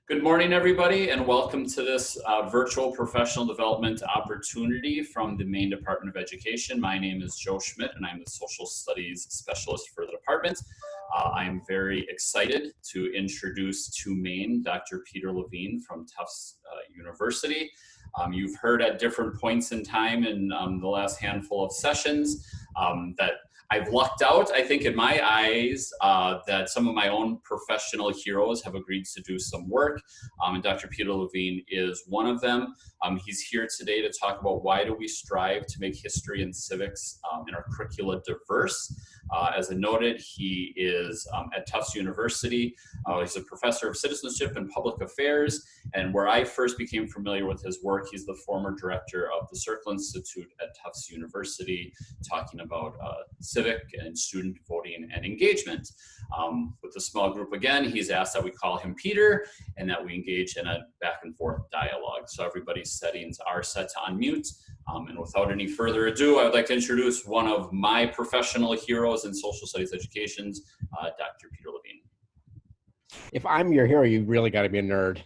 Good morning, everybody, and welcome to this virtual professional development opportunity from the Maine Department of Education. My name is Joe Schmidt, and I'm the Social Studies Specialist for the department. I'm very excited to introduce to Maine Dr. Peter Levine from Tufts University. You've heard at different points in time in the last handful of sessions that I've lucked out, I think, in my eyes, that some of my own professional heroes have agreed to do some work, and Dr. Peter Levine is one of them. He's here today to talk about why do we strive to make history and civics in our curricula diverse. As I noted, he is at Tufts University. He's a professor of citizenship and public affairs, and where I first became familiar with his work, he's the former director of the Circle Institute at Tufts University, talking about civic and student voting and engagement. With the small group again, he's asked that we call him Peter and that we engage in a back and forth dialogue. So everybody's settings are set to unmute. And without any further ado, I would like to introduce one of my professional heroes in social studies educations, Dr. Peter Levine. If I'm your hero, you really got to be a nerd.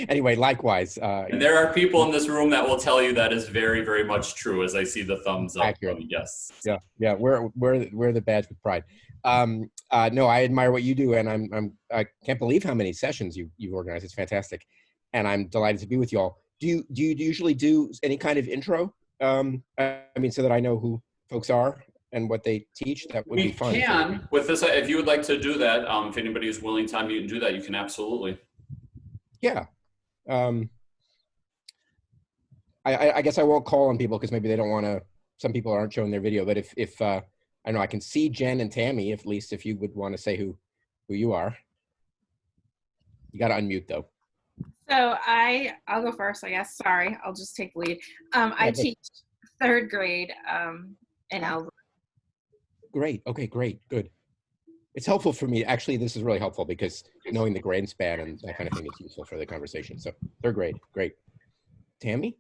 Anyway, likewise. And there are people in this room that will tell you that is very, very much true, as I see the thumbs up. Accurate. Yes. Yeah. We're the badge with pride. No, I admire what you do, and I can't believe how many sessions you've organized. It's fantastic, and I'm delighted to be with you all. Do you usually do any kind of intro? I mean, so that I know who folks are and what they teach? That would be fun. We can, with this, if you would like to do that, if anybody is willing to unmute and do that, you can absolutely. Yeah. I guess I won't call on people because maybe they don't want to, some people aren't showing their video, but if I know I can see Jen and Tammy, at least if you would want to say who you are. You got to unmute though. So I'll go first, I guess. Sorry, I'll just take the lead. I teach third grade, and I'll. Great. Okay, great. Good. It's helpful for me. Actually, this is really helpful because knowing the grade span and that kind of thing is useful for the conversation. So third grade, great. Tammy?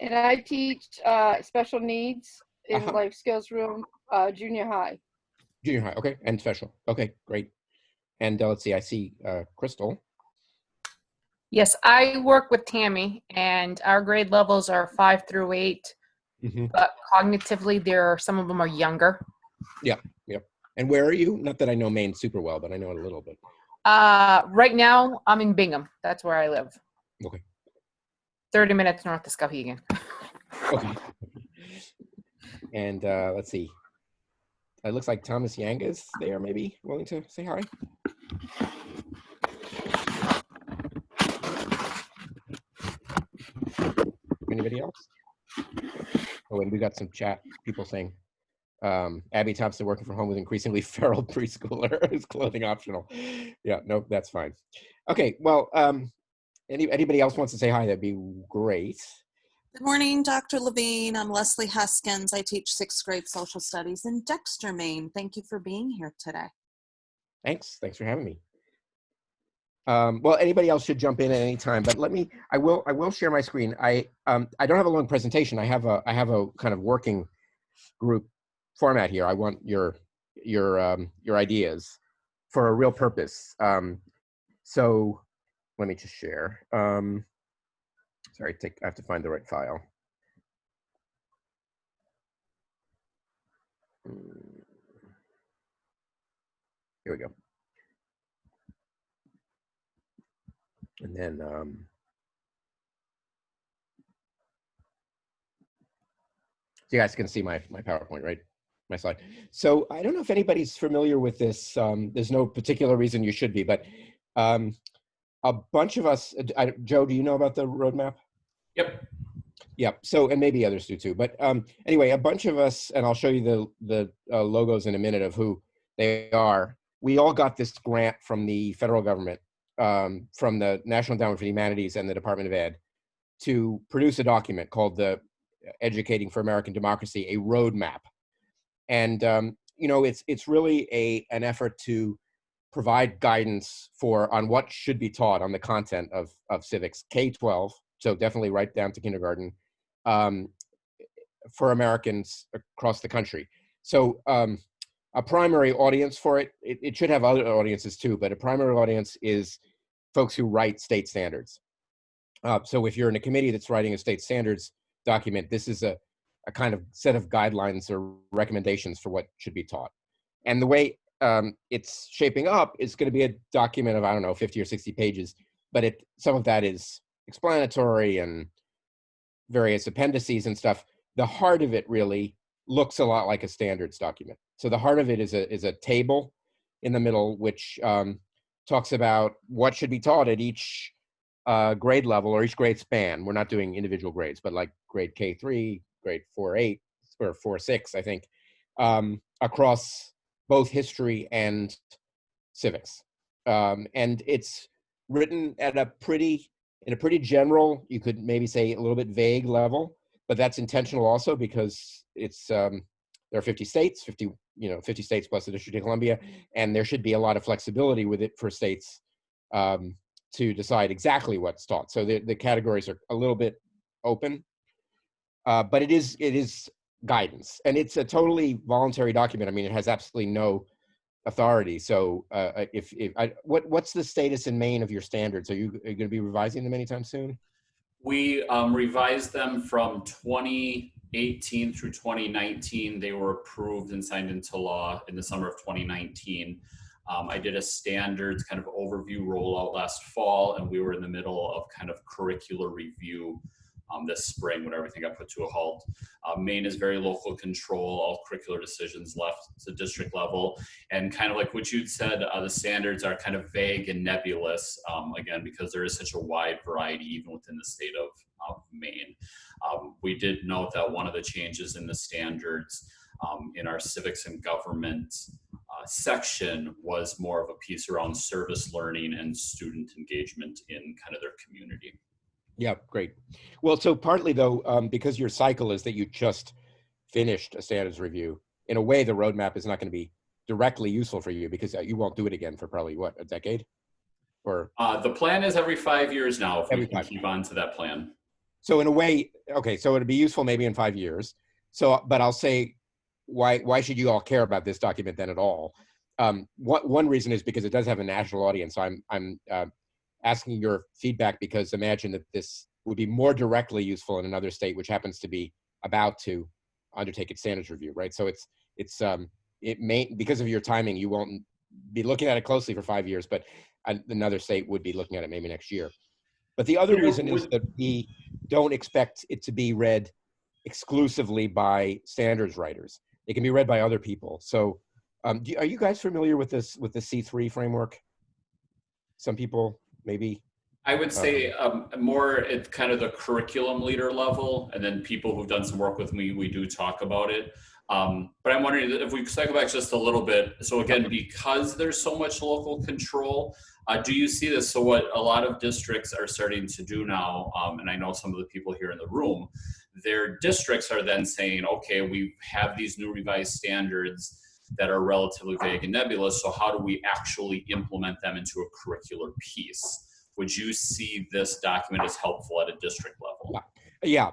And I teach special needs in life skills room, junior high. Junior high, okay, and special. Okay, great. And let's see, I see Crystal. Yes, I work with Tammy, and our grade levels are 5 through 8, but cognitively, some of them are younger. Yeah. And where are you? Not that I know Maine super well, but I know it a little bit. Right now, I'm in Bingham. That's where I live. Okay. 30 minutes north of Skowhegan. Okay. And let's see. It looks like Thomas Yang is there, maybe willing to say hi. Anybody else? Oh, and we got some chat people saying Abby Thompson working from home with increasingly feral preschooler is clothing optional. Yeah, nope, that's fine. Okay, well, anybody else wants to say hi, that'd be great. Good morning, Dr. Levine. I'm Leslie Huskins. I teach 6th grade social studies in Dexter, Maine. Thank you for being here today. Thanks for having me. Well, anybody else should jump in at any time, but I will share my screen. I don't have a long presentation. I have a kind of working group format here. I want your ideas for a real purpose. So let me just share. Sorry, I have to find the right file. Here we go. And then, so you guys can see my PowerPoint, right? My slide. So I don't know if anybody's familiar with this. There's no particular reason you should be, but a bunch of us, Joe, do you know about the roadmap? Yep. So, and maybe others do too. But anyway, a bunch of us, and I'll show you the logos in a minute of who they are. We all got this grant from the federal government, from the National Endowment for the Humanities and the Department of Ed, to produce a document called the Educating for American Democracy, a roadmap. And you know, it's really an effort to provide guidance on what should be taught on the content of civics, K-12, so definitely right down to kindergarten, for Americans across the country. So a primary audience for it. It should have other audiences too, but a primary audience is folks who write state standards. So if you're in a committee that's writing a state standards document, this is a kind of set of guidelines or recommendations for what should be taught. And the way it's shaping up is going to be a document of, I don't know, 50 or 60 pages, but some of that is explanatory and various appendices and stuff. The heart of it really looks a lot like a standards document. So the heart of it is a table in the middle, which talks about what should be taught at each grade level or each grade span. We're not doing individual grades, but like grade K3, grade 4-8, or 4-6, I think, across both history and civics. And it's written at in a pretty general, you could maybe say a little bit vague level, but that's intentional also because it's there are 50 states, 50 states plus the District of Columbia, and there should be a lot of flexibility with it for states to decide exactly what's taught. So the categories are a little bit open, but it is guidance, and it's a totally voluntary document. I mean, it has absolutely no authority. So what's the status in Maine of your standards? Are you going to be revising them anytime soon? We revised them from 2018 through 2019. They were approved and signed into law in the summer of 2019. I did a standards kind of overview rollout last fall, and we were in the middle of kind of curricular review this spring when everything got put to a halt. Maine is very local control. All curricular decisions left to district level. And kind of like what you'd said, the standards are kind of vague and nebulous, again, because there is such a wide variety even within the state of Maine. We did note that one of the changes in the standards in our civics and government section was more of a piece around service learning and student engagement in kind of their community. Yeah, great. Well, so partly though, because your cycle is that you just finished a standards review, in a way the roadmap is not going to be directly useful for you because you won't do it again for probably, what, a decade? Or the plan is every 5 years now, if we can keep on to that plan. So in a way, okay, so it'd be useful maybe in 5 years. So, but I'll say, why should you all care about this document then at all? One reason is because it does have a national audience. So I'm asking your feedback because imagine that this would be more directly useful in another state, which happens to be about to undertake its standards review, right? So it may, because of your timing, you won't be looking at it closely for 5 years, but another state would be looking at it maybe next year. But the other reason is that we don't expect it to be read exclusively by standards writers. It can be read by other people. So are you guys familiar with this, with the C3 framework? Some people maybe. I would say more at kind of the curriculum leader level, and then people who've done some work with me, we do talk about it. But I'm wondering if we cycle back just a little bit. So again, because there's so much local control, do you see this? So what a lot of districts are starting to do now, and I know some of the people here in the room, their districts are then saying, okay, we have these new revised standards that are relatively vague and nebulous. So how do we actually implement them into a curricular piece? Would you see this document as helpful at a district level? Yeah.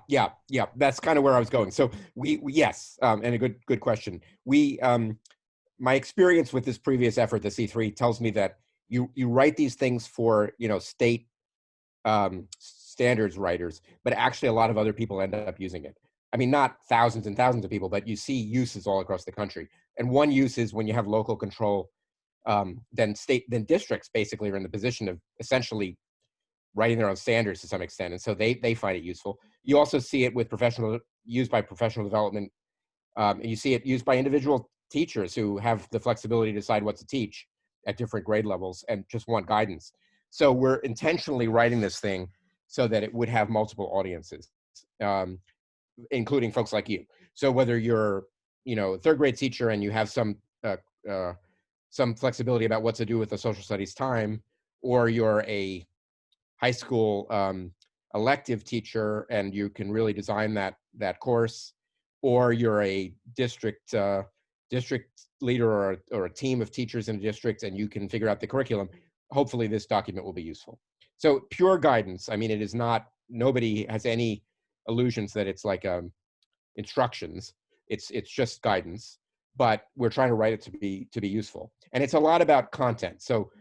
That's kind of where I was going. So yes, and a good question. My experience with this previous effort, the C3, tells me that you write these things for, state standards writers, but actually a lot of other people end up using it. I mean, not thousands and thousands of people, but you see uses all across the country. And one use is when you have local control, then districts basically are in the position of essentially writing their own standards to some extent. And so they find it useful. You also see it with used by professional development. And you see it used by individual teachers who have the flexibility to decide what to teach at different grade levels and just want guidance. So we're intentionally writing this thing so that it would have multiple audiences, including folks like you. So whether you're, a third grade teacher and you have some flexibility about what to do with the social studies time, or you're a high school elective teacher and you can really design that course, or you're a district leader or a team of teachers in a district and you can figure out the curriculum, hopefully this document will be useful. So pure guidance. I mean, it is not, nobody has any illusions that it's like instructions. It's just guidance. but we're trying to write it to be useful. And it's a lot about content. So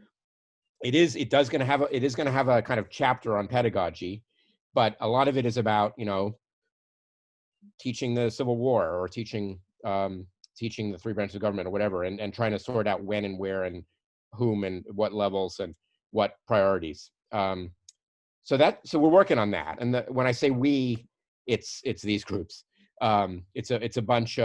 it is going to have a kind of chapter on pedagogy, but a lot of it is about, teaching the Civil War, or teaching the three branches of government, or whatever, and trying to sort out when and where and whom and what levels and what priorities. So we're working on that. And when I say we, it's these groups. It's a bunch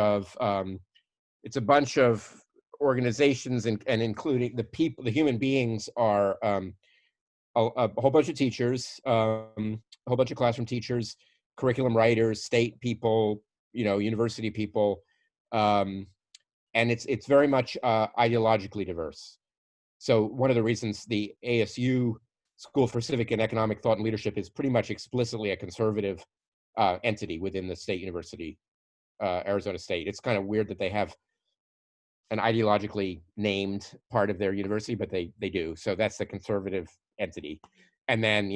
of organizations, and including the people, the human beings are a whole bunch of teachers, a whole bunch of classroom teachers, curriculum writers, state people, university people, and it's very much ideologically diverse. So one of the reasons the ASU School for Civic and Economic Thought and Leadership is pretty much explicitly a conservative entity within the state university, Arizona State. It's kind of weird that they have an ideologically named part of their university, but they do. So that's the conservative entity. And then,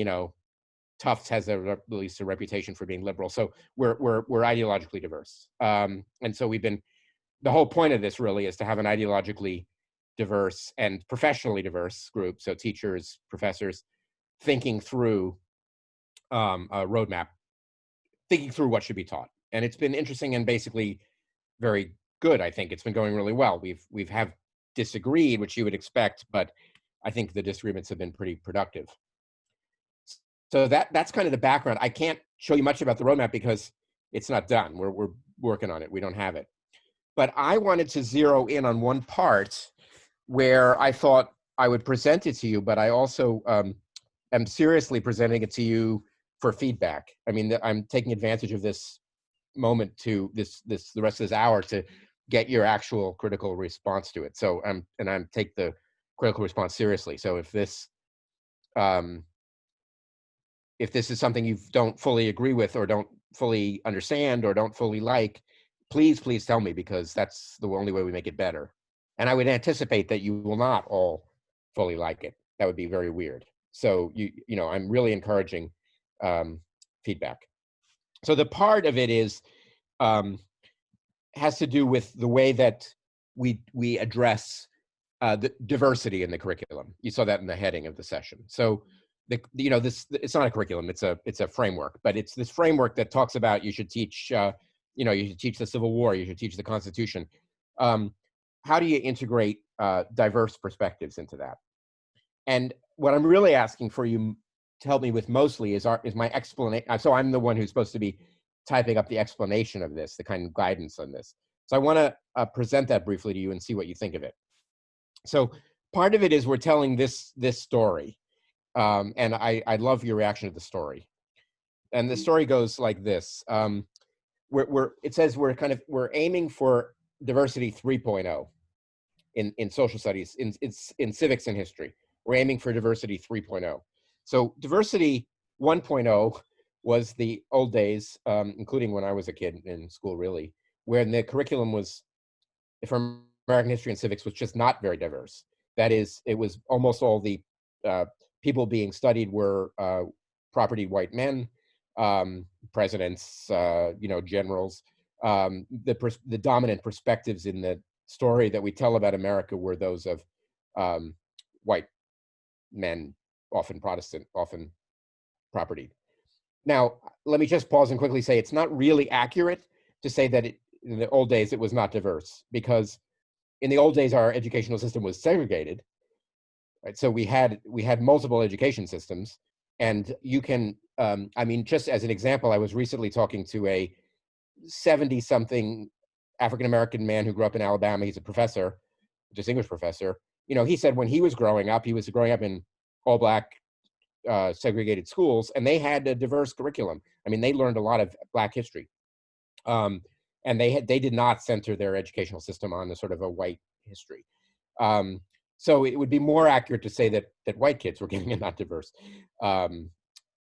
Tufts has at least a reputation for being liberal. So we're ideologically diverse. And so the whole point of this really is to have an ideologically diverse and professionally diverse group. So teachers, professors, thinking through a roadmap, thinking through what should be taught. And it's been interesting and basically very good. I think it's been going really well. We've have disagreed, which you would expect, but I think the disagreements have been pretty productive. So that's kind of the background. I can't show you much about the roadmap because it's not done. We're working on it. We don't have it. But I wanted to zero in on one part where I thought I would present it to you, but I also am seriously presenting it to you for feedback. I mean, I'm taking advantage of this moment to the rest of this hour to get your actual critical response to it. So I'm take the critical response seriously. So if this is something you don't fully agree with, or don't fully understand, or don't fully like, please tell me, because that's the only way we make it better. And I would anticipate that you will not all fully like it. That would be very weird. So I'm really encouraging feedback. So the part of it is has to do with the way that we address the diversity in the curriculum. You saw that in the heading of the session. So this, it's not a curriculum, it's a framework, but it's this framework that talks about you should teach you should teach the Civil War, you should teach the Constitution. How do you integrate diverse perspectives into that? And what I'm really asking for you to help me with mostly is my explanation. So I'm the one who's supposed to be typing up the explanation of this, the kind of guidance on this. So I want to present that briefly to you and see what you think of it. So part of it is we're telling this story, and I love your reaction to the story. And the story goes like this: it says we're aiming for diversity 3.0 in social studies, in civics and history. We're aiming for diversity 3.0. So diversity 1.0 was the old days, including when I was a kid in school, really, where the curriculum was, for American history and civics, was just not very diverse. That is, it was almost all the people being studied were property white men, presidents, generals. The dominant perspectives in the story that we tell about America were those of white men, often Protestant, often property. Now, let me just pause and quickly say it's not really accurate to say that in the old days it was not diverse, because in the old days our educational system was segregated. Right? So we had multiple education systems, and you can, just as an example, I was recently talking to a 70-something African-American man who grew up in Alabama. He's a professor, a distinguished professor. He said when he was growing up in all-black segregated schools, and they had a diverse curriculum. They learned a lot of Black history, and they did not center their educational system on a sort of a white history. So it would be more accurate to say that white kids were getting a not diverse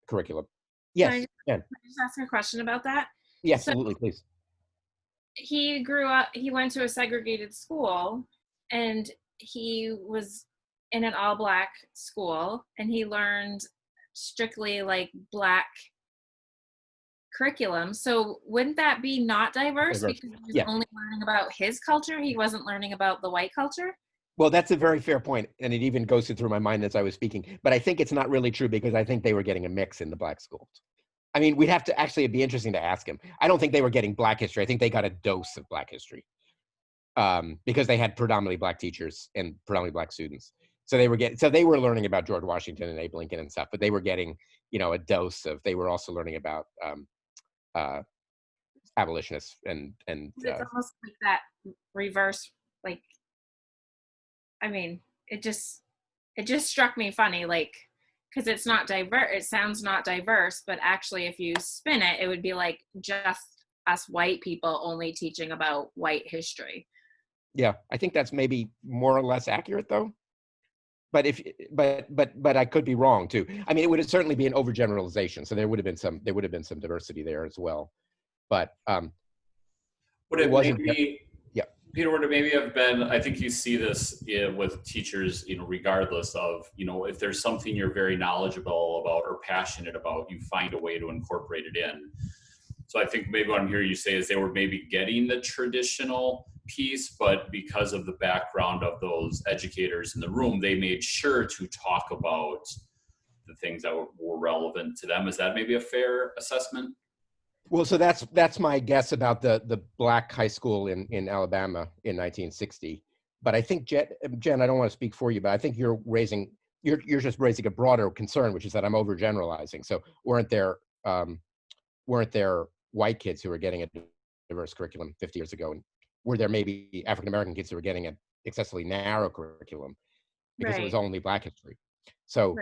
curriculum. Yes. Can I just ask a question about that? Yes, absolutely, please. He grew up, he went to a segregated school, and he was in an all-black school, and he learned strictly like Black curriculum. So wouldn't that be not diverse Diverse. because he was Yeah. only learning about his culture? He wasn't learning about the white culture? Well, that's a very fair point, and it even goes through my mind as I was speaking. But I think it's not really true because I think they were getting a mix in the black schools. I mean, we'd have to actually, it'd be interesting to ask him. I don't think they were getting black history. I think they got a dose of black history because they had predominantly black teachers and predominantly black students. So they were learning about George Washington and Abe Lincoln and stuff, but they were getting, a dose of, they were also learning about abolitionists and It's almost like that reverse, like, I mean, it just struck me funny, like, because it's not diverse. It sounds not diverse, but actually, if you spin it, it would be like just us white people only teaching about white history. Yeah, I think that's maybe more or less accurate, though. But I could be wrong too. I mean, it would certainly be an overgeneralization. So there would have been some diversity there as well. But would it wasn't. Maybe, yeah. Peter, would it maybe have been? I think you see this with teachers, regardless of, if there's something you're very knowledgeable about or passionate about, you find a way to incorporate it in. So I think maybe what I'm hearing you say is they were maybe getting the traditional piece, but because of the background of those educators in the room, they made sure to talk about the things that were relevant to them. Is that maybe a fair assessment? Well, so that's my guess about the black high school in Alabama in 1960. But I think Jen, I don't want to speak for you, but I think you're just raising a broader concern, which is that I'm overgeneralizing. So weren't there white kids who were getting a diverse curriculum 50 years ago, and were there maybe African American kids who were getting an excessively narrow curriculum because it was only black history? So.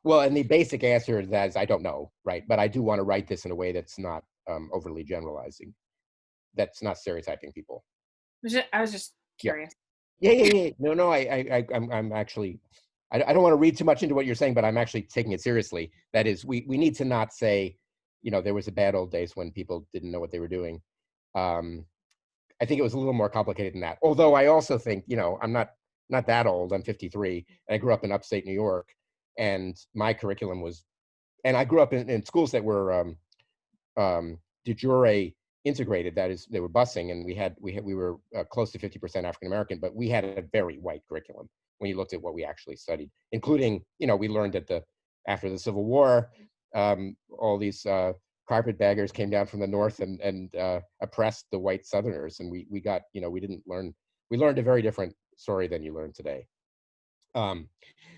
Well, and the basic answer to that is I don't know, right? But I do want to write this in a way that's not overly generalizing, that's not stereotyping people. I was just curious. Yeah. No. I'm actually, I don't want to read too much into what you're saying, but I'm actually taking it seriously. That is, we need to not say, there was a bad old days when people didn't know what they were doing. I think it was a little more complicated than that. Although I also think, I'm not that old. I'm 53, and I grew up in upstate New York. And my curriculum was, and I grew up in schools that were de jure integrated. That is, they were busing, and we were close to 50% African American, but we had a very white curriculum when you looked at what we actually studied, including, we learned after the Civil War, all these carpetbaggers came down from the north and oppressed the white Southerners, and we got, we learned a very different story than you learn today.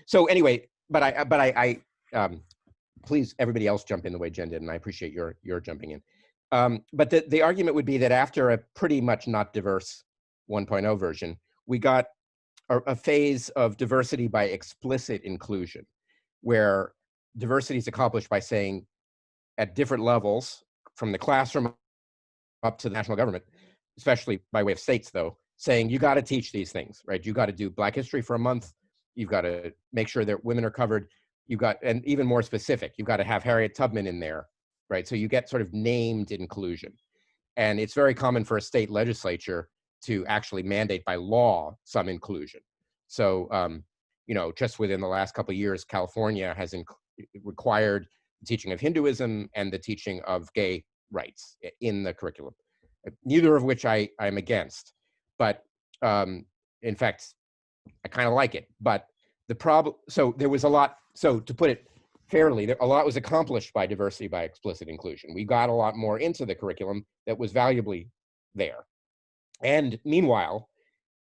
So anyway. But I please, everybody else jump in the way Jen did, and I appreciate your jumping in. But the argument would be that after a pretty much not diverse 1.0 version, we got a phase of diversity by explicit inclusion, where diversity is accomplished by saying at different levels, from the classroom up to the national government, especially by way of states, though, saying you got to teach these things, right? You got to do Black history for a month. You've got to make sure that women are covered. And even more specific, you've got to have Harriet Tubman in there, right? So you get sort of named inclusion. And it's very common for a state legislature to actually mandate by law some inclusion. So, just within the last couple of years, California has required the teaching of Hinduism and the teaching of gay rights in the curriculum, neither of which I'm against. But in fact, I kind of like it. But the problem, so there was a lot, so to put it fairly, a lot was accomplished by diversity by explicit inclusion. We got a lot more into the curriculum that was valuably there. And meanwhile,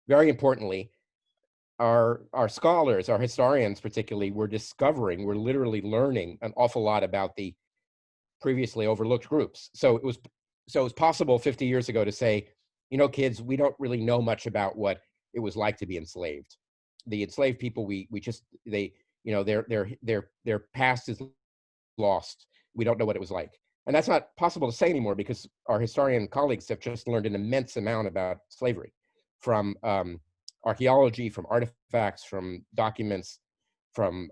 very importantly, our scholars, our historians particularly, were literally learning an awful lot about the previously overlooked groups. So it was possible 50 years ago to say, kids, we don't really know much about what it was like to be enslaved. The enslaved people, their past is lost. We don't know what it was like. And that's not possible to say anymore because our historian colleagues have just learned an immense amount about slavery from archaeology, from artifacts, from documents, from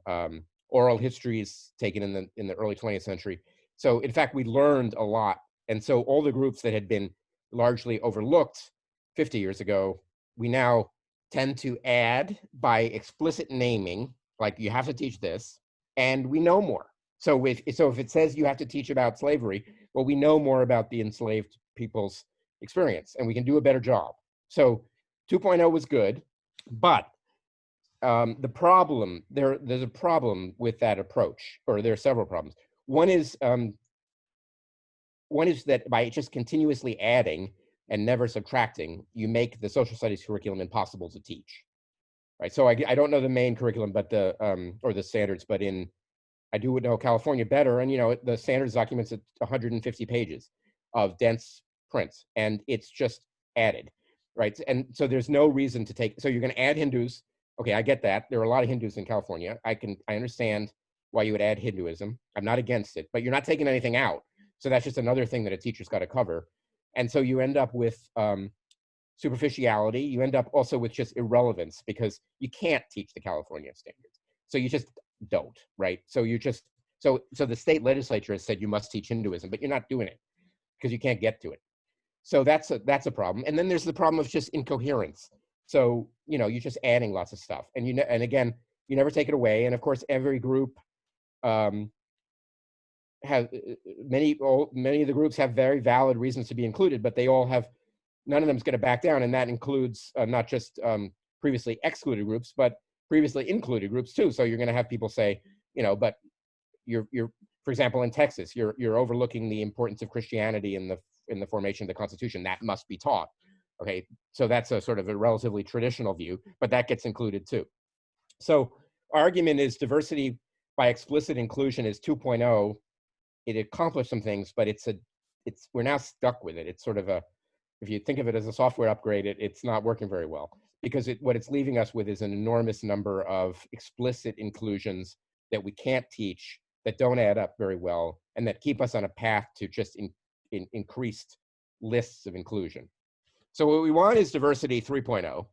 oral histories taken in the early 20th century. So in fact, we learned a lot. And so all the groups that had been largely overlooked 50 years ago, we now tend to add by explicit naming, like you have to teach this, and we know more. So if it says you have to teach about slavery, well, we know more about the enslaved people's experience and we can do a better job. So 2.0 was good, but the problem, there's a problem with that approach, or there are several problems. One is that by just continuously adding and never subtracting, you make the social studies curriculum impossible to teach, right? So I don't know the main curriculum, but or the standards, but I do know California better, and the standards documents at 150 pages of dense prints, and it's just added, right? And so there's no reason to take. So you're going to add Hindus. Okay, I get that. There are a lot of Hindus in California. I understand why you would add Hinduism. I'm not against it, but you're not taking anything out. So that's just another thing that a teacher's got to cover. And so you end up with superficiality. You end up also with just irrelevance, because you can't teach the California standards. So you just don't, right? So you just, so the state legislature has said you must teach Hinduism, but you're not doing it because you can't get to it. So that's a problem. And then there's the problem of just incoherence. So, you're just adding lots of stuff, and and again, you never take it away. And of course, every group have many of the groups have very valid reasons to be included, but they all have, none of them is going to back down, and that includes not just previously excluded groups, but previously included groups too. So you're going to have people say, but you're for example, in Texas, you're overlooking the importance of Christianity in the formation of the Constitution. That must be taught. Okay, so that's a sort of a relatively traditional view, but that gets included too. So our argument is diversity by explicit inclusion is 2.0. It accomplished some things, but we're now stuck with it. It's sort of if you think of it as a software upgrade, it's not working very well, because what it's leaving us with is an enormous number of explicit inclusions that we can't teach, that don't add up very well, and that keep us on a path to just increased lists of inclusion. So what we want is diversity 3.0,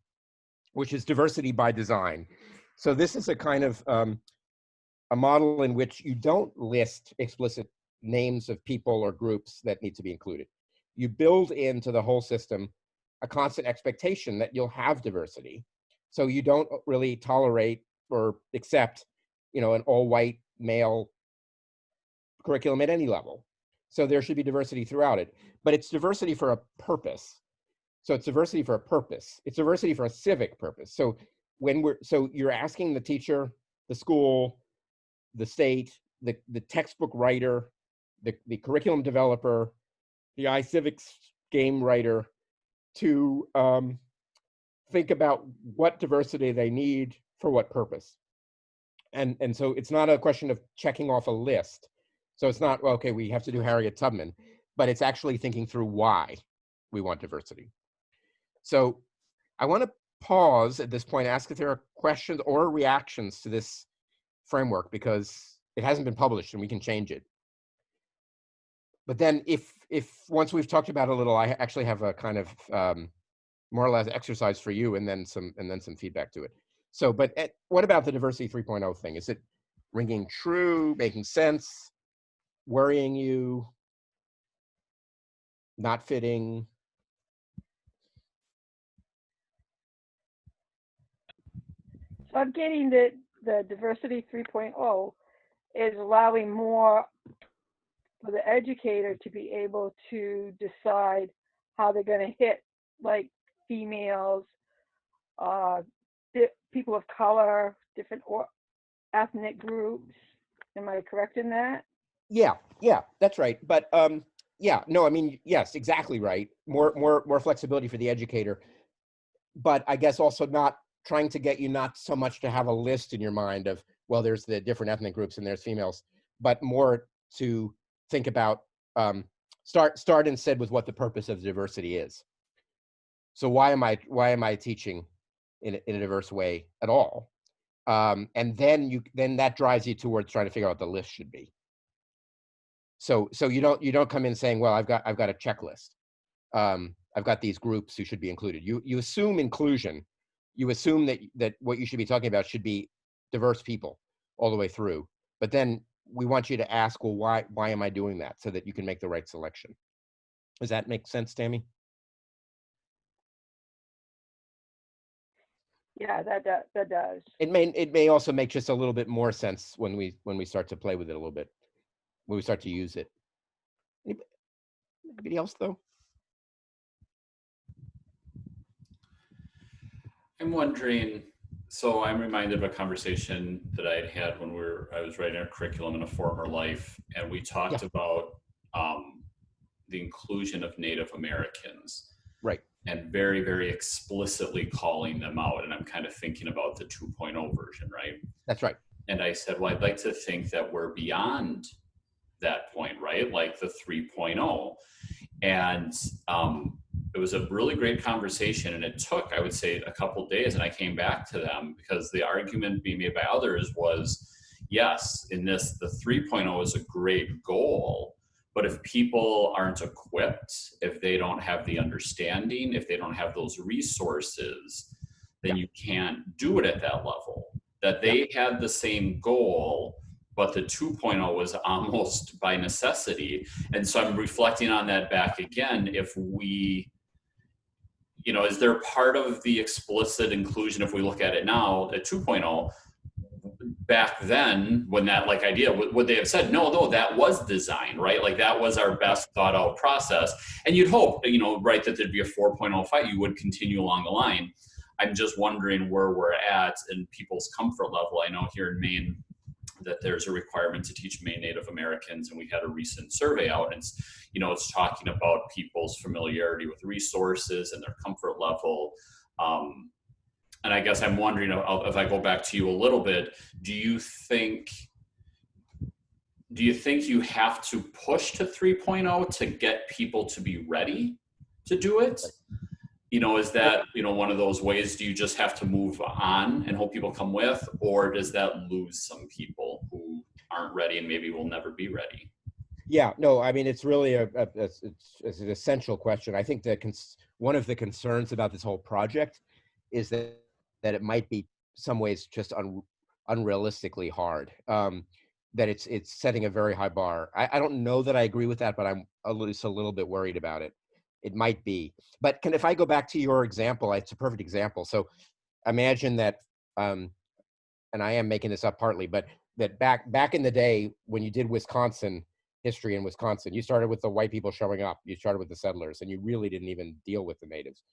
which is diversity by design. So this is a kind of a model in which you don't list explicit names of people or groups that need to be included. You build into the whole system a constant expectation that you'll have diversity. So you don't really tolerate or accept, an all-white male curriculum at any level. So there should be diversity throughout it, but it's diversity for a purpose. So it's diversity for a purpose. It's diversity for a civic purpose. So so you're asking the teacher, the school, the state, the textbook writer, the curriculum developer, the iCivics game writer to think about what diversity they need for what purpose. And so it's not a question of checking off a list. So it's not, well, okay, we have to do Harriet Tubman, but it's actually thinking through why we want diversity. So I want to pause at this point, ask if there are questions or reactions to this framework, because it hasn't been published and we can change it. But then if once we've talked about it a little, I actually have a kind of more or less exercise for you, and then some feedback to it. So, but what about the diversity 3.0 thing? Is it ringing true, making sense, worrying you, not fitting? So I'm getting that the diversity 3.0 is allowing more for the educator to be able to decide how they're going to hit, like, females, people of color, different ethnic groups. Am I correct in that? Yeah, that's right. But yeah, no, I mean, yes, exactly right. More flexibility for the educator, but I guess also not trying to get you not so much to have a list in your mind of, well, there's the different ethnic groups and there's females, but more to think about, start instead with what the purpose of diversity is. So why am I teaching in a diverse way at all? And then that drives you towards trying to figure out what the list should be. So you don't come in saying, well, I've got a checklist. I've got these groups who should be included. You assume inclusion. You assume that what you should be talking about should be diverse people all the way through. But then we want you to ask, well, why am I doing that, so that you can make the right selection. Does that make sense, Tammy? Yeah, that does. It may also make just a little bit more sense when we start to play with it a little bit, when we start to use it. Anybody else though? I'm wondering, so I'm reminded of a conversation that I had had when I was writing a curriculum in a former life, and we talked about the inclusion of Native Americans. Right. And very, very explicitly calling them out. And I'm kind of thinking about the 2.0 version, right? That's right. And I said, well, I'd like to think that we're beyond that point, right? Like the 3.0. And it was a really great conversation. And it took, I would say, a couple days. And I came back to them because the argument being made by others was, yes, the 3.0 is a great goal. But if people aren't equipped, if they don't have the understanding, if they don't have those resources, then you can't do it at that level. That they had the same goal, but the 2.0 was almost by necessity. And so I'm reflecting on that back again. If we, is there part of the explicit inclusion, if we look at it now, at 2.0, back then when that idea, would they have said, no, that was design, right? Like that was our best thought out process. And you'd hope, right, that there'd be a 4.0 fight, you would continue along the line. I'm just wondering where we're at in people's comfort level. I know here in Maine that there's a requirement to teach Maine Native Americans, and we had a recent survey out, and it's talking about people's familiarity with resources and their comfort level. And I guess I'm wondering, if I go back to you a little bit, do you think you have to push to 3.0 to get people to be ready to do it? Is that, one of those ways? Do you just have to move on and hope people come with, or does that lose some people who aren't ready and maybe will never be ready? Yeah, no, I mean, it's really it's an essential question. I think that one of the concerns about this whole project is that it might be some ways just unrealistically hard, that it's setting a very high bar. I don't know that I agree with that, but I'm at least a little bit worried about it. It might be. But if I go back to your example, it's a perfect example. So imagine that, and I am making this up partly, but that back in the day when you did history in Wisconsin, you started with the white people showing up, you started with the settlers, and you really didn't even deal with the natives,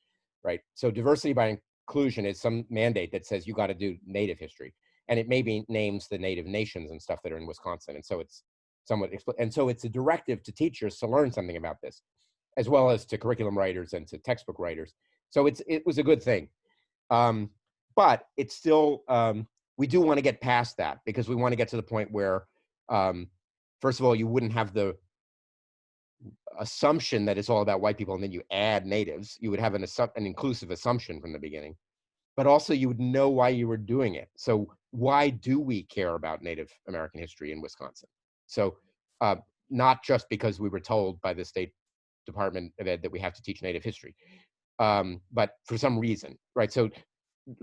right? So diversity by inclusion is some mandate that says you got to do native history, and it maybe names the native nations and stuff that are in Wisconsin, and so it's somewhat and so it's a directive to teachers to learn something about this, as well as to curriculum writers and to textbook writers. So it was a good thing, but it's still we do want to get past that, because we want to get to the point where first of all, you wouldn't have the assumption that it's all about white people and then you add natives. You would have an inclusive assumption from the beginning, but also you would know why you were doing it. So why do we care about Native American history in Wisconsin? So not just because we were told by the State Department of Ed that we have to teach Native history, but for some reason, right? So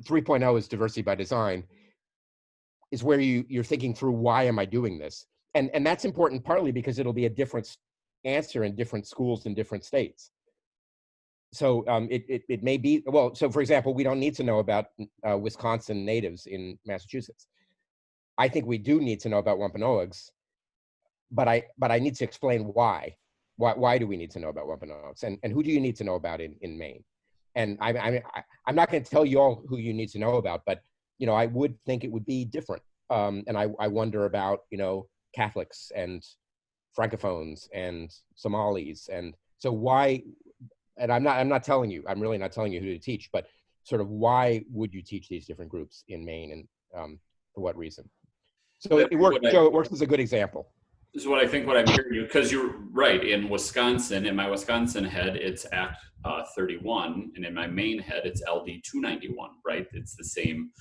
3.0 is diversity by design, is where you're thinking through, why am I doing this? And that's important partly because it'll be a different answer in different schools in different states. So it may be, well, so for example, we don't need to know about Wisconsin natives in Massachusetts. I think we do need to know about Wampanoags, but I need to explain why. Why do we need to know about Wampanoags, and who do you need to know about in Maine? And I'm not going to tell you all who you need to know about, but I would think it would be different. And I wonder about Catholics and Francophones and Somalis, and so why? And I'm not telling you. I'm really not telling you who to teach, but sort of why would you teach these different groups in Maine, and for what reason? So it works. Joe, it works as a good example. This is what I think, what I'm hearing you, because you're right. In Wisconsin, in my Wisconsin head, it's Act 31, and in my Maine head, it's LD 291, right? It's the same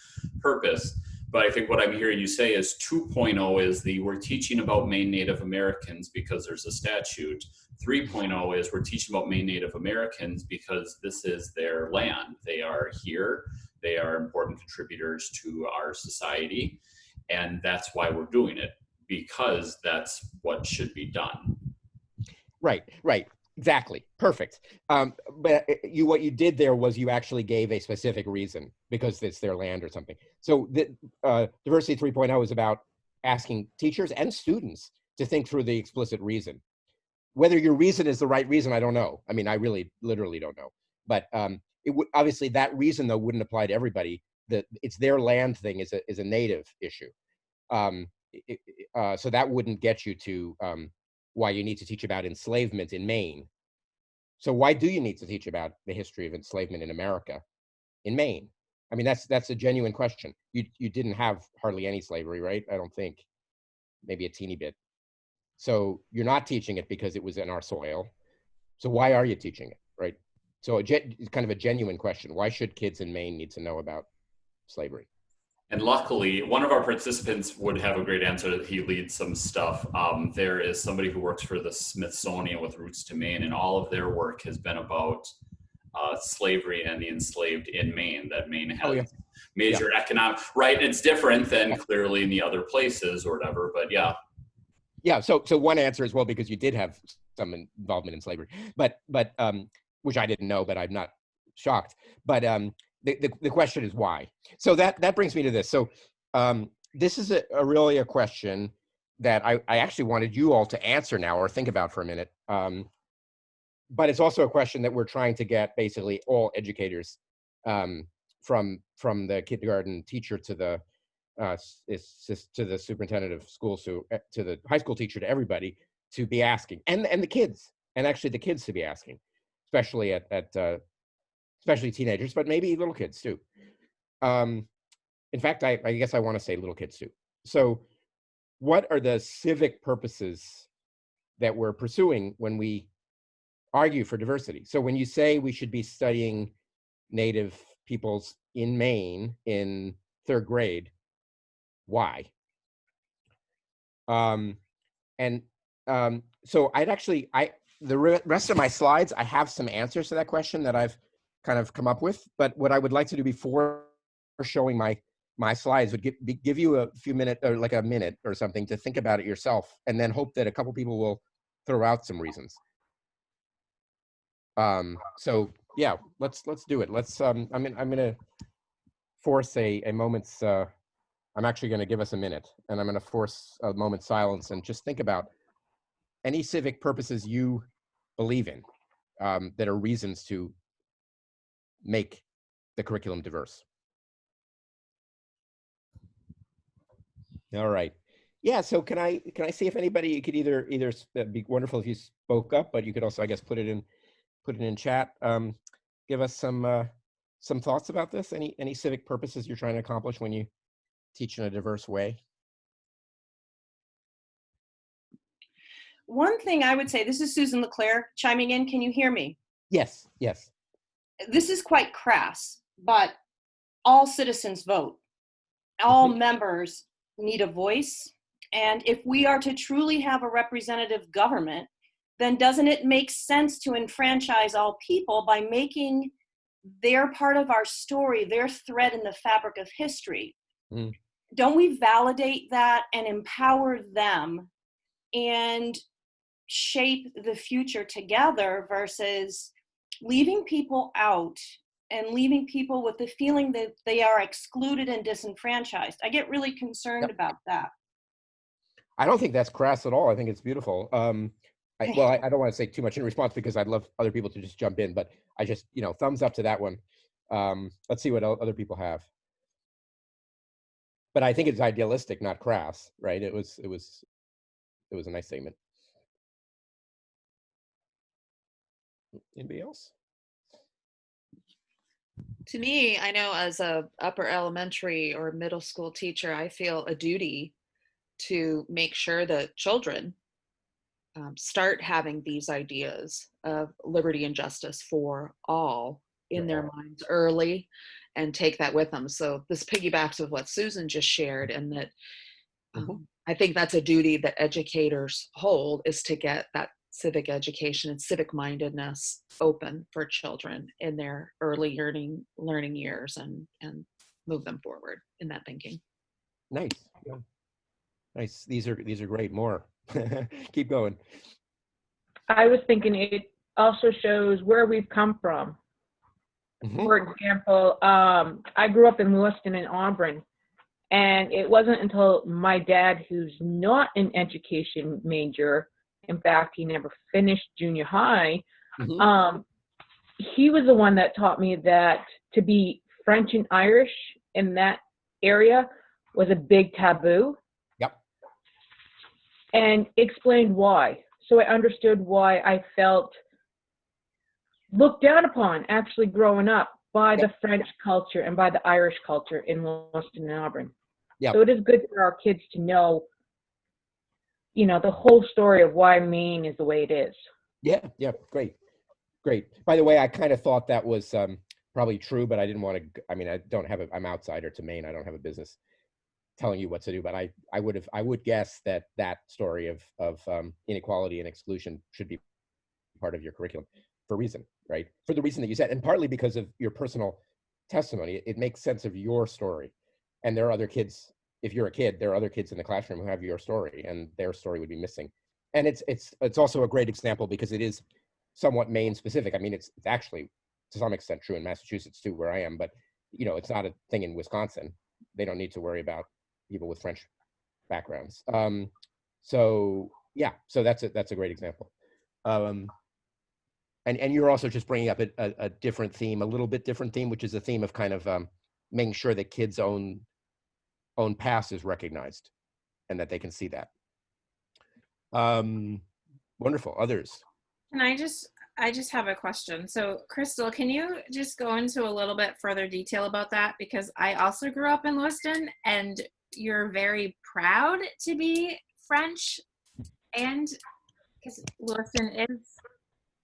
purpose. But I think what I'm hearing you say is 2.0 is we're teaching about Maine Native Americans because there's a statute. 3.0 is we're teaching about Maine Native Americans because this is their land. They are here. They are important contributors to our society. And that's why we're doing it, because that's what should be done. Right. Exactly. Perfect. But what you did there was you actually gave a specific reason, because it's their land or something. So the Diversity 3.0 is about asking teachers and students to think through the explicit reason. whether your reason is the right reason, I don't know. I mean, I really literally don't know. But it would obviously, that reason though wouldn't apply to everybody. It's their land thing is a native issue. So that wouldn't get you to why you need to teach about enslavement in Maine. So why do you need to teach about the history of enslavement in America, in Maine? I mean, that's a genuine question. You didn't have hardly any slavery, right? I don't think, maybe a teeny bit. So you're not teaching it because it was in our soil. So why are you teaching it, right? So it's kind of a genuine question. Why should kids in Maine need to know about slavery? And luckily, one of our participants would have a great answer. He leads some stuff. There is somebody who works for the Smithsonian with Roots to Maine, and all of their work has been about slavery and the enslaved in Maine, that Maine has major economic, right? It's different than clearly in the other places or whatever, but yeah. Yeah, so one answer is, well, because you did have some involvement in slavery, but which I didn't know, but I'm not shocked. But the question is why. So that brings me to this. So this is really a question that I actually wanted you all to answer now or think about for a minute. But it's also a question that we're trying to get basically all educators, from the kindergarten teacher to the superintendent of schools, to the high school teacher, to everybody, to be asking, and the kids, and actually the kids to be asking, especially especially teenagers, but maybe little kids too. In fact, I guess I want to say little kids too. So what are the civic purposes that we're pursuing when we argue for diversity? So when you say we should be studying Native peoples in Maine in 3rd grade, why? So the rest of my slides, I have some answers to that question that I've kind of come up with, but what I would like to do before showing my slides would give you a few minutes, or like a minute or something, to think about it yourself, and then hope that a couple people will throw out some reasons. So yeah, let's do it. Let's I'm gonna force a moment's I'm actually going to give us a minute, and I'm going to force a moment's silence and just think about any civic purposes you believe in, that are reasons to make the curriculum diverse. All right. Yeah, so can I see if anybody, you could either be wonderful if you spoke up, but you could also, I guess, put it in chat. Give us some thoughts about this. Any civic purposes you're trying to accomplish when you teach in a diverse way? One thing I would say, this is Susan LeClair chiming in. Can you hear me? Yes, yes. This is quite crass, but all citizens vote. All members need a voice. And if we are to truly have a representative government, then doesn't it make sense to enfranchise all people by making their part of our story, their thread in the fabric of history? Don't we validate that and empower them and shape the future together, versus leaving people out and leaving people with the feeling that they are excluded and disenfranchised? I get really concerned about that. I don't think that's crass at all. I think it's beautiful. I don't want to say too much in response because I'd love other people to just jump in, but I just, thumbs up to that one. Let's see what other people have. But I think it's idealistic, not crass, right? It was a nice statement. Anybody else? To me, I know as a upper elementary or middle school teacher, I feel a duty to make sure that children start having these ideas of liberty and justice for all in their minds early, and take that with them. So this piggybacks with what Susan just shared, and that I think that's a duty that educators hold, is to get that civic education and civic mindedness open for children in their early learning years, and move them forward in that thinking. Nice. Yeah. Nice. These are great. More. Keep going. I was thinking it also shows where we've come from. For example, I grew up in Lewiston and Auburn, and it wasn't until my dad, who's not an education major, In fact, he never finished junior high. Mhm. He was the one that taught me that to be French and Irish in that area was a big taboo, Yep. and explained why. So I understood why I felt looked down upon actually growing up by Yep. the French culture and by the Irish culture in Lewiston and Auburn. Yep. So it is good for our kids to know, you know, the whole story of why Maine is the way it is. Yeah. Yeah. Great. Great. By the way, I kind of thought that was probably true, but I didn't want to. I mean, I'm outsider to Maine. I don't have a business telling you what to do. But I would guess that story of inequality and exclusion should be part of your curriculum for a reason, right? For the reason that you said, and partly because of your personal testimony. It makes sense of your story, and there are other kids. If you're a kid, there are other kids in the classroom who have your story, and their story would be missing. And it's also a great example because it is somewhat Maine specific. I mean, it's actually to some extent true in Massachusetts too, where I am, but it's not a thing in Wisconsin. They don't need to worry about people with French backgrounds. So yeah, so that's a great example. And you're also just bringing up a different theme, a little bit different theme, which is a theme of kind of making sure that kids' own past is recognized and that they can see that. Wonderful. Others? Can I just have a question. So Crystal, can you just go into a little bit further detail about that? Because I also grew up in Lewiston, and you're very proud to be French, and because Lewiston is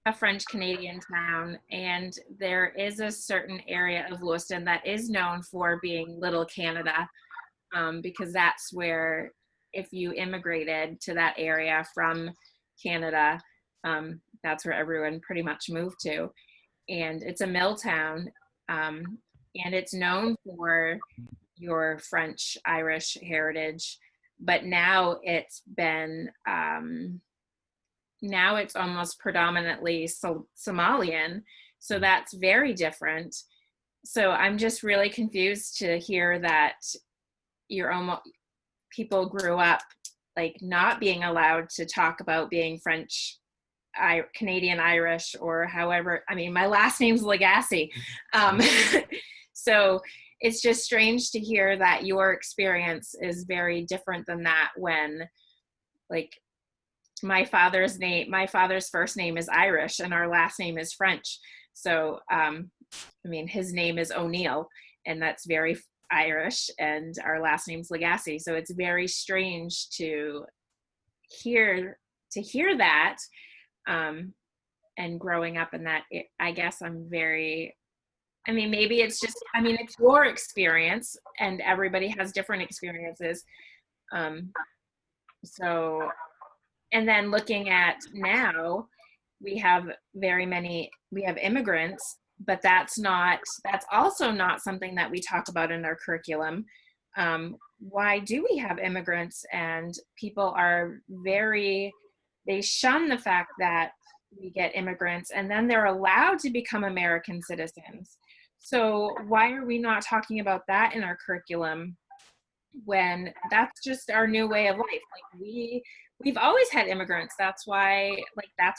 a French Canadian town, and there is a certain area of Lewiston that is known for being Little Canada, because that's where, if you immigrated to that area from Canada, that's where everyone pretty much moved to. And it's a mill town, and it's known for your French Irish heritage, but now it's been now it's almost predominantly Somalian, so that's very different. So I'm just really confused to hear that people grew up like not being allowed to talk about being French, Canadian Irish, or however. I mean, my last name's Lagasse. So it's just strange to hear that your experience is very different than that, when like my father's first name is Irish and our last name is French. So I mean, his name is O'Neill, and that's very Irish, and our last name's Lagasse. So it's very strange to hear that. And growing up in that, I guess maybe it's just, it's your experience, and everybody has different experiences. So, and then looking at now, we have immigrants, but that's also not something that we talk about in our curriculum. Why do we have immigrants? And people they shun the fact that we get immigrants, and then they're allowed to become American citizens. So why are we not talking about that in our curriculum, when that's just our new way of life? Like we've always had immigrants. That's why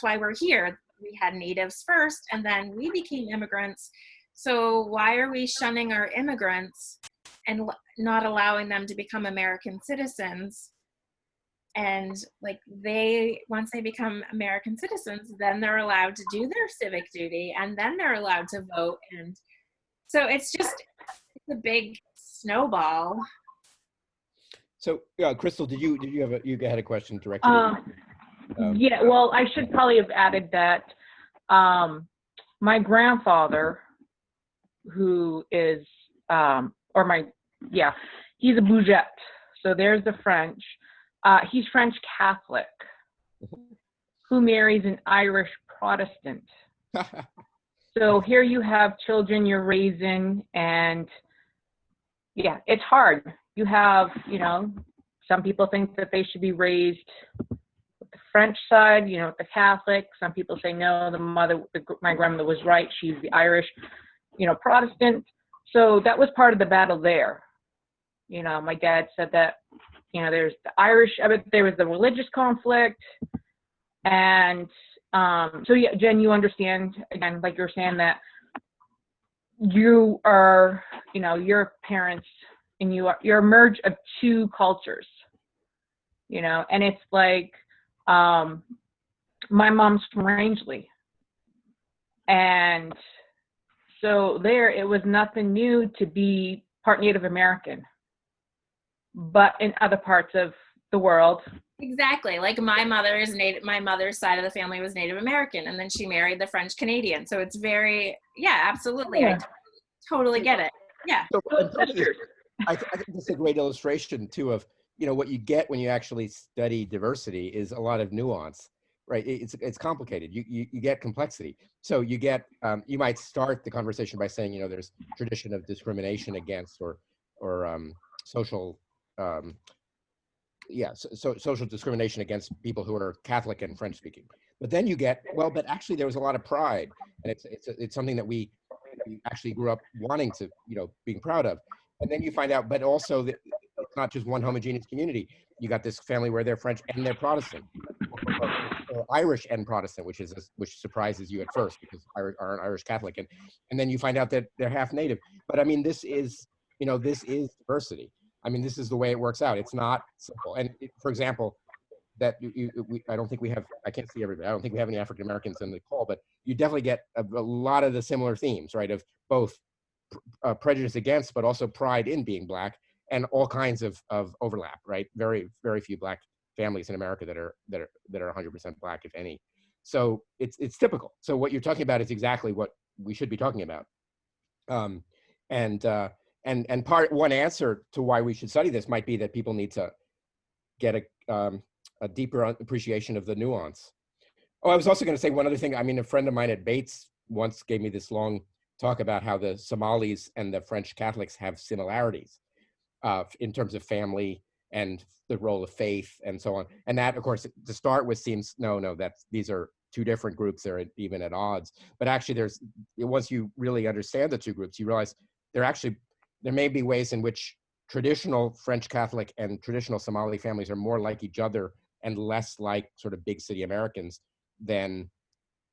we're here. We had natives first, and then we became immigrants. So why are we shunning our immigrants and not allowing them to become American citizens? And once they become American citizens, then they're allowed to do their civic duty, and then they're allowed to vote. And so it's a big snowball. So, Crystal, did you had a question directed at you? Yeah, well, I should probably have added that my grandfather, who is, he's a Bougette. So there's the French. He's French Catholic, who marries an Irish Protestant. So here you have children you're raising, and yeah, it's hard. You have, some people think that they should be raised with the French side, with the Catholic. Some people say, no, my grandmother was right. She's the Irish, Protestant. So that was part of the battle there. My dad said that, there's the Irish, there was the religious conflict, And so yeah, Jen, you understand, again, like you're saying, that you are, you know, your parents and you're a merge of two cultures, you know, and it's like, my mom's from Rangeley. And so there, it was nothing new to be part Native American. But in other parts of the world. Exactly. Like my mother's side of the family was Native American, and then she married the French Canadian. So it's very, yeah, absolutely. Yeah. I totally get it. Yeah. So, I think this is a great illustration too of, you know, what you get when you actually study diversity is a lot of nuance, right? It's complicated. You get complexity. So you get, you might start the conversation by saying, you know, there's tradition of discrimination against or social, social discrimination against people who are Catholic and French speaking. But then you get, well, but actually there was a lot of pride, and it's something that we actually grew up wanting to, you know, being proud of. And then you find out, but also that it's not just one homogeneous community. You got this family where they're French and they're Protestant, or Irish and Protestant, which surprises you at first because are an Irish Catholic, and then you find out that they're half Native. But I mean, this is diversity. I mean, this is the way it works out. It's not simple. And for example, that I don't think we have, I can't see everybody. I don't think we have any African Americans in the call, but you definitely get a lot of the similar themes, right? Of both prejudice against, but also pride in being Black, and all kinds of overlap, right? Very, very few Black families in America that are 100% Black, if any. So it's typical. So what you're talking about is exactly what we should be talking about. And one answer to why we should study this might be that people need to get a deeper appreciation of the nuance. Oh, I was also going to say one other thing. I mean, a friend of mine at Bates once gave me this long talk about how the Somalis and the French Catholics have similarities in terms of family and the role of faith and so on. And that, of course, to start with seems, no, these are two different groups. They're even at odds. But actually, once you really understand the two groups, you realize there may be ways in which traditional French Catholic and traditional Somali families are more like each other and less like sort of big city Americans than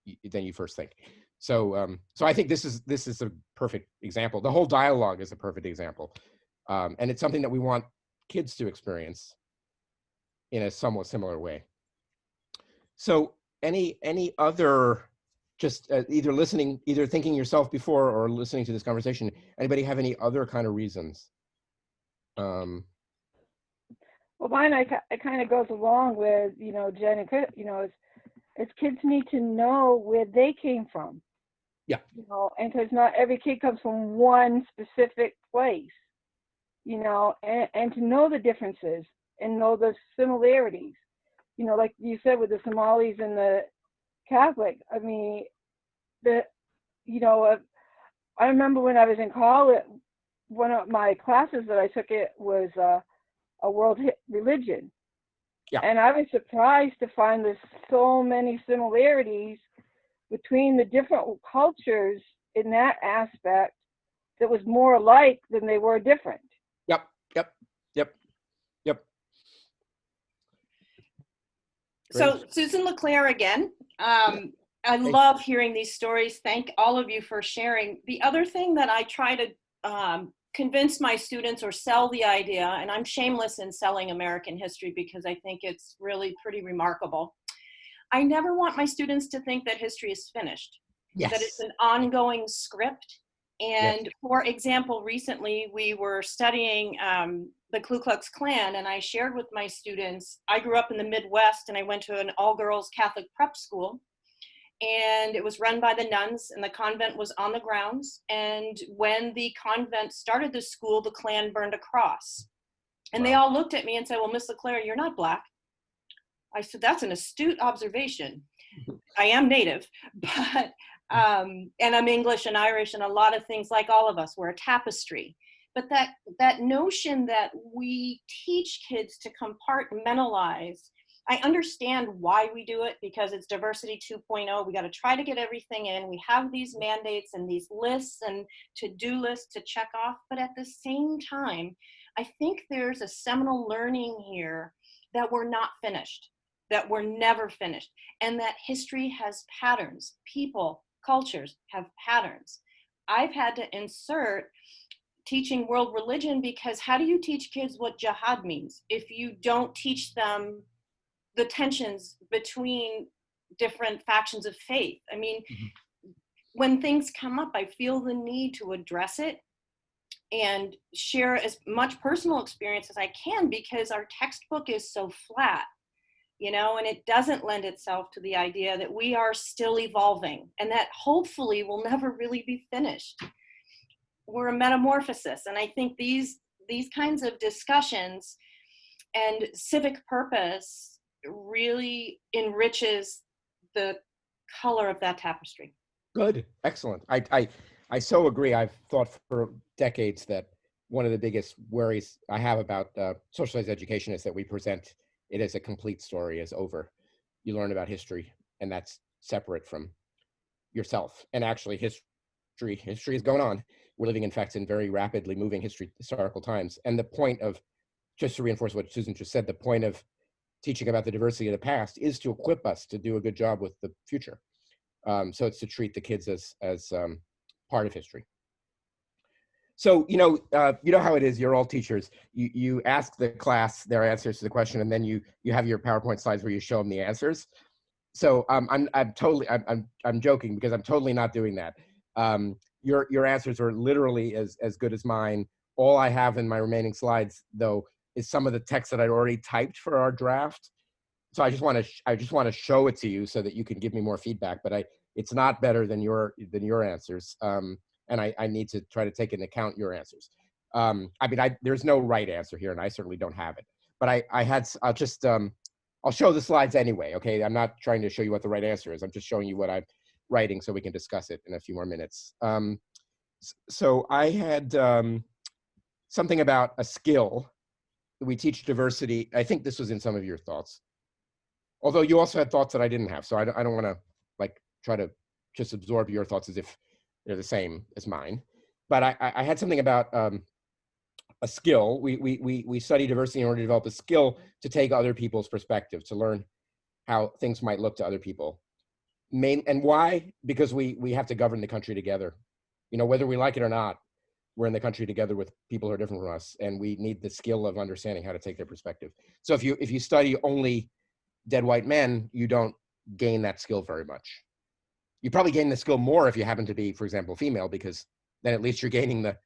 you first think. So I think this is a perfect example. The whole dialogue is a perfect example, and it's something that we want kids to experience in a somewhat similar way. So any other, just either thinking yourself before or listening to this conversation, anybody have any other kind of reasons? Well, mine, it kind of goes along with, you know, Jen and Chris, you know, is kids need to know where they came from. Yeah. You know, and because not every kid comes from one specific place, you know, and to know the differences and know the similarities. You know, like you said with the Somalis and the Catholic, I mean, I remember when I was in college, one of my classes that I took, it was a world religion. Yeah. And I was surprised to find there's so many similarities between the different cultures in that aspect that was more alike than they were different. Yep. So Susan LeClair again. I love hearing these stories. Thank all of you for sharing. The other thing that I try to convince my students or sell the idea, and I'm shameless in selling American history because I think it's really pretty remarkable. I never want my students to think that history is finished, yes, that it's an ongoing script. And yes. For example, recently we were studying the Ku Klux Klan, and I shared with my students, I grew up in the Midwest and I went to an all-girls Catholic prep school, and it was run by the nuns, and the convent was on the grounds. And when the convent started the school, the Klan burned a cross. And They all looked at me and said, well, Miss LeClair, you're not Black. I said, that's an astute observation. I am Native, but, and I'm English and Irish and a lot of things like all of us. We're a tapestry. But that notion that we teach kids to compartmentalize, I understand why we do it, because it's diversity 2.0. We got to try to get everything in. We have these mandates and these lists and to-do lists to check off. But at the same time, I think there's a seminal learning here that we're not finished. that we're never finished, and that history has patterns. People, cultures have patterns. I've had to insert teaching world religion, because how do you teach kids what jihad means if you don't teach them the tensions between different factions of faith? I mean, when things come up, I feel the need to address it and share as much personal experience as I can, because our textbook is so flat, you know, and it doesn't lend itself to the idea that we are still evolving and that hopefully will never really be finished. We're a metamorphosis. And I think these kinds of discussions and civic purpose really enriches the color of that tapestry. Good, excellent. I so agree. I've thought for decades that one of the biggest worries I have about socialized education is that we present it as a complete story, as over. You learn about history, and that's separate from yourself. And actually, history is going on. We're living, in fact, in very rapidly moving historical times. And the point of, just to reinforce what Susan just said, the point of teaching about the diversity of the past is to equip us to do a good job with the future. So it's to treat the kids as part of history. So, you know how it is. You're all teachers. You ask the class their answers to the question, and then you have your PowerPoint slides where you show them the answers. So I'm joking, because I'm totally not doing that. Your answers are literally as good as mine. All I have in my remaining slides, though, is some of the text that I'd already typed for our draft. So I just want to show it to you so that you can give me more feedback. But it's not better than your answers. And I need to try to take into account your answers. I mean, there's no right answer here, and I certainly don't have it. But I'll show the slides anyway. Okay, I'm not trying to show you what the right answer is. I'm just showing you what I'm writing so we can discuss it in a few more minutes. So I had something about a skill. We teach diversity. I think this was in some of your thoughts. Although you also had thoughts that I didn't have, so I don't want to try to just absorb your thoughts as if they're the same as mine. But I had something about a skill. We study diversity in order to develop a skill to take other people's perspective, to learn how things might look to other people. And why? Because we have to govern the country together. You know, whether we like it or not, we're in the country together with people who are different from us, and we need the skill of understanding how to take their perspective. So if you study only dead white men, you don't gain that skill very much. You probably gain the skill more if you happen to be, for example, female, because then at least you're gaining the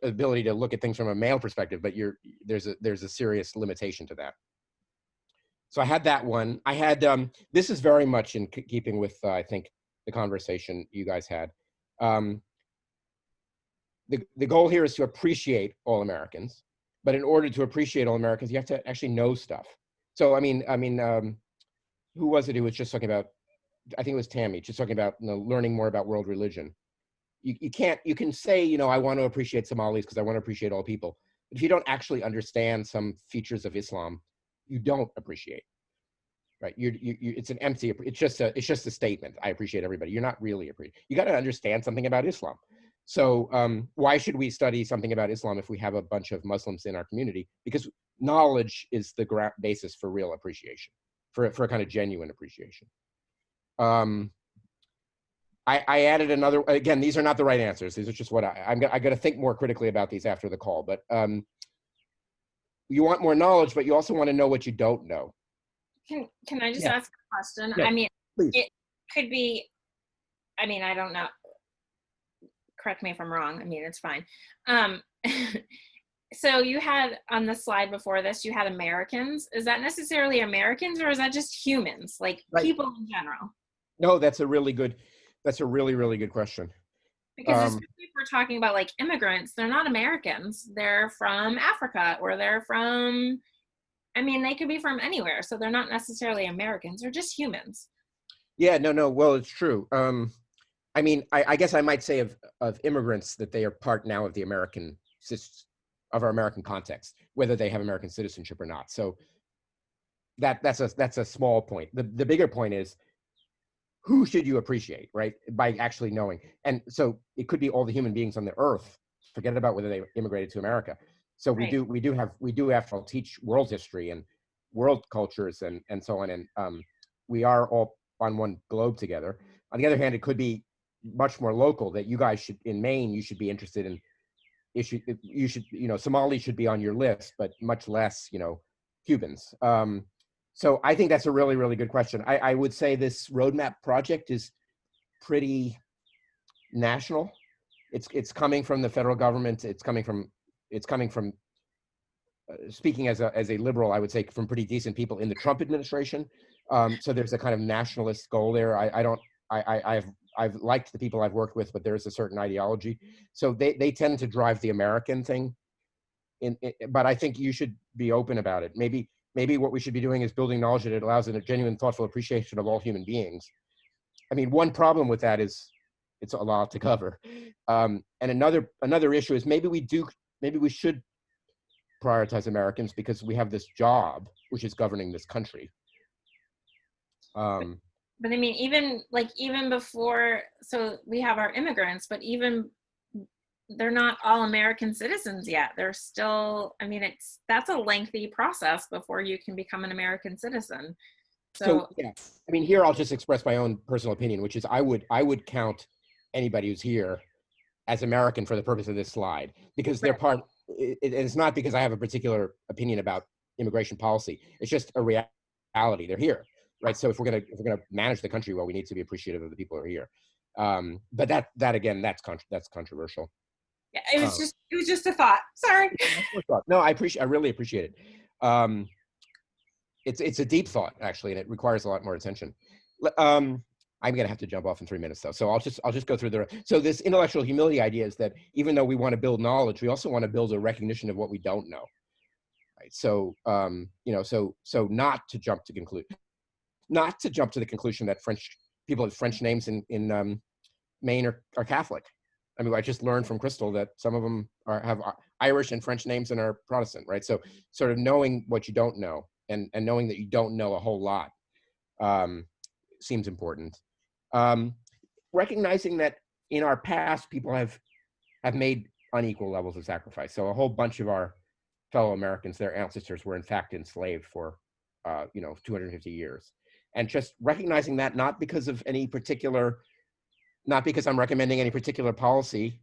ability to look at things from a male perspective, but there's a serious limitation to that. So I had that one. I had, this is very much in keeping with, I think, the conversation you guys had. The goal here is to appreciate all Americans, but in order to appreciate all Americans, you have to actually know stuff. So, I mean, who was it who was just talking about, I think it was Tammy, just talking about learning more about world religion. You can say, I want to appreciate Somalis because I want to appreciate all people. But if you don't actually understand some features of Islam, you don't appreciate, right? It's an empty, it's just a statement. I appreciate everybody. You're not really appreciating. You got to understand something about Islam. So why should we study something about Islam if we have a bunch of Muslims in our community? Because knowledge is the basis for real appreciation, for a kind of genuine appreciation. I added another, again, these are not the right answers. These are just what I got to think more critically about these after the call, but you want more knowledge, but you also want to know what you don't know. Can I just ask a question? Yeah, I mean, please. It could be, I mean, I don't know. Correct me if I'm wrong. I mean, it's fine. So you had on the slide before this, you had Americans. Is that necessarily Americans, or is that just humans, like people in general? No, that's a really good question. Because especially if we're talking about like immigrants, they're not Americans. They're from Africa, or they're from, I mean, they could be from anywhere. So they're not necessarily Americans. They're just humans. Yeah, no. Well, it's true. I mean, I guess I might say of immigrants that they are part now of the of our American context, whether they have American citizenship or not. So that's a small point. The bigger point is, who should you appreciate, right? By actually knowing. And so it could be all the human beings on the earth. Forget about whether they immigrated to America. So we do after all teach world history, and world cultures and so on. And we are all on one globe together. On the other hand, it could be much more local, that you guys should, in Maine, you should be interested in Somalis should be on your list, but much less, Cubans. So I think that's a really, really good question. I would say this roadmap project is pretty national. It's coming from the federal government. It's coming from speaking as a liberal, I would say, from pretty decent people in the Trump administration. So there's a kind of nationalist goal there. I've liked the people I've worked with, but there's a certain ideology. So they tend to drive the American thing. But I think you should be open about it. Maybe what we should be doing is building knowledge that it allows a genuine, thoughtful appreciation of all human beings. I mean, one problem with that is it's a lot to cover. And another issue is maybe we should prioritize Americans because we have this job which is governing this country. But I mean, even before, so we have our immigrants, but even they're not all American citizens yet. They're still, I mean, that's a lengthy process before you can become an American citizen. So yeah, I mean, here I'll just express my own personal opinion, which is I would count anybody who's here as American for the purpose of this slide, because they're part, it's not because I have a particular opinion about immigration policy. It's just a reality. They're here. Right. So if we're gonna manage the country well, we need to be appreciative of the people who are here. But that again, that's controversial. Yeah, it was just a thought. Sorry. No, I really appreciate it. It's a deep thought actually, and it requires a lot more attention. I'm gonna have to jump off in 3 minutes though, so I'll just go through so this intellectual humility idea is that even though we want to build knowledge, we also want to build a recognition of what we don't know. Right. So so not to jump to the conclusion that people with French names in Maine are Catholic. I mean, I just learned from Crystal that some of them have Irish and French names and are Protestant, right? So sort of knowing what you don't know and knowing that you don't know a whole lot seems important. Recognizing that in our past, people have made unequal levels of sacrifice. So a whole bunch of our fellow Americans, their ancestors were in fact enslaved for 250 years. And just recognizing that not because I'm recommending any particular policy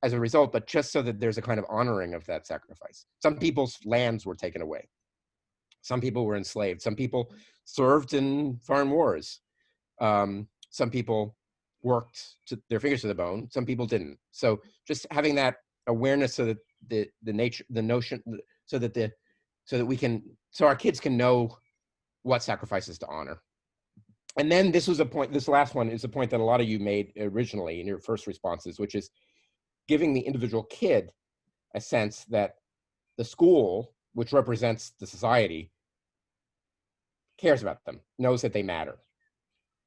as a result, but just so that there's a kind of honoring of that sacrifice. Some people's lands were taken away. Some people were enslaved. Some people served in foreign wars. Some people worked to their fingers to the bone. Some people didn't. So just having that awareness so that so our kids can know what sacrifices to honor. And then this last one is a point that a lot of you made originally in your first responses, which is giving the individual kid a sense that the school, which represents the society, cares about them, knows that they matter.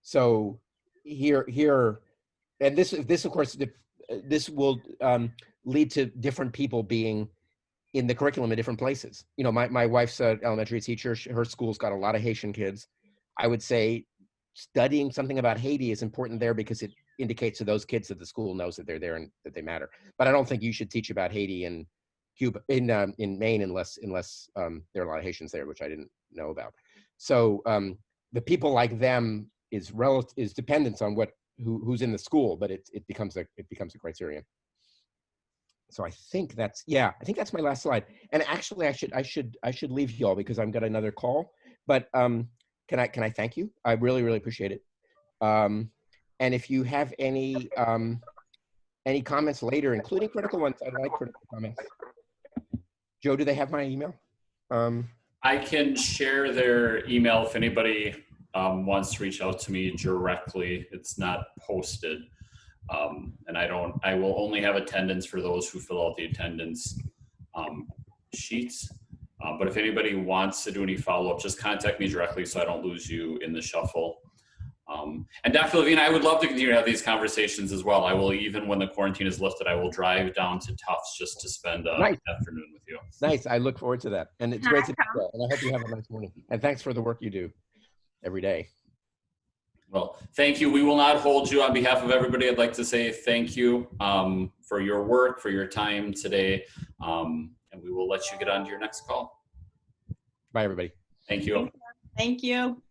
So here, and this of course, this will lead to different people being in the curriculum in different places. My wife's an elementary teacher. Her school's got a lot of Haitian kids. I would say studying something about Haiti is important there because it indicates to those kids that the school knows that they're there and that they matter. But I don't think you should teach about Haiti and Cuba in Maine unless there are a lot of Haitians there, which I didn't know about. So the people like them is dependent on who's in the school, but it becomes a criterion. So I think that's my last slide. And actually, I should leave you all because I've got another call. But can I thank you? I really, really appreciate it. And if you have any comments later, including critical ones, I'd like critical comments. Joe, do they have my email? I can share their email if anybody wants to reach out to me directly. It's not posted. And I will only have attendance for those who fill out the attendance sheets. But if anybody wants to do any follow-up, just contact me directly so I don't lose you in the shuffle. And Dr. Levine, I would love to continue to have these conversations as well. I will, even when the quarantine is lifted, I will drive down to Tufts just to spend an afternoon with you. Nice. I look forward to that. And it's great to be here. And I hope you have a nice morning. And thanks for the work you do every day. Well, thank you. We will not hold you. On behalf of everybody, I'd like to say thank you for your work, for your time today. And we will let you get on to your next call. Bye, everybody. Thank you. Thank you.